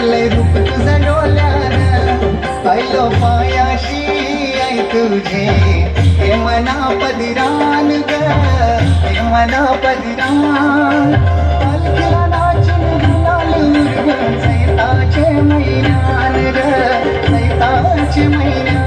लय रूप तुझं डोल्यानं पाहिलो पायाशी आई तुझे हे मना पदिरान ग हे मना पदिरान पालखीला नाचून गुलाल उडवून सैताचे मैदान ग सैताचे मैदान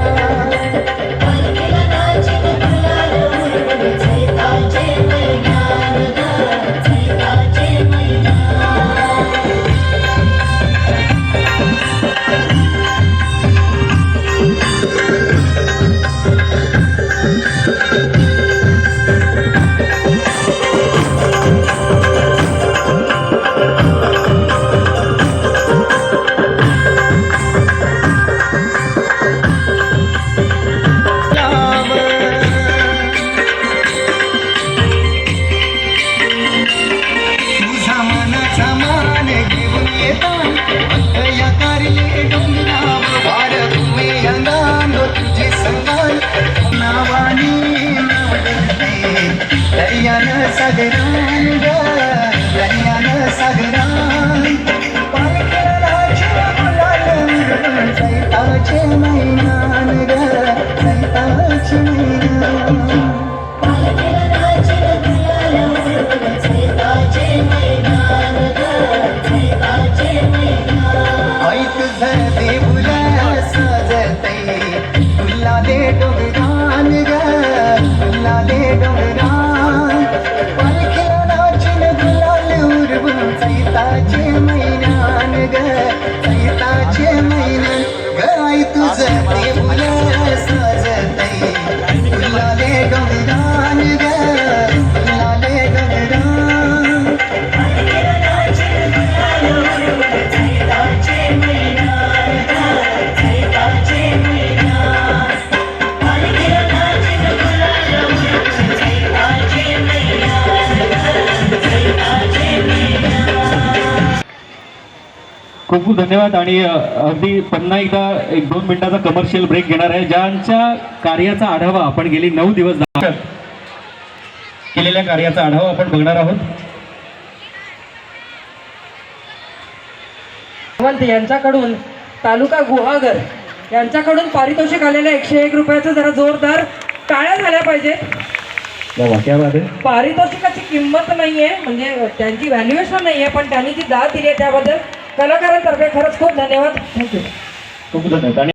सगरान ग दर्यान सगरान पालखीला गुलाल उडवून सैताचे मैदान ग सैताचे मैदान आई तुझं देऊला सजतय तुला दे डोंगरान ग तुला दे डोंगरान सैताचे मैदान ग सैताचे मैदान ग आई तुझं देऊला सजतय तुला दे डोंगरान ग तुला दे डोंगरान खूप खूप धन्यवाद. आणि अगदी पुन्हा एकदा 1-2 मिनिटाचा कमर्शियल ब्रेक घेणार आहे. ज्यांच्या कार्याचा आढावा आपण गेली 9 दिवस केलेल्या कार्याचा आढावा आपण बघणार आहोत. यांच्याकडून तालुका गुहागर यांच्याकडून पारितोषिक आलेल्या 101 रुपयाचं जरा जोरदार टाळ्या झाल्या पाहिजेत. पारितोषिकाची किंमत नाहीये, म्हणजे त्यांची व्हॅल्युएशन नाहीये, पण त्यांनी जी दाद दिली आहे त्याबद्दल कलाकारांतर्फे खरंच खूप धन्यवाद. थँक्यू. खूप धन्यवाद.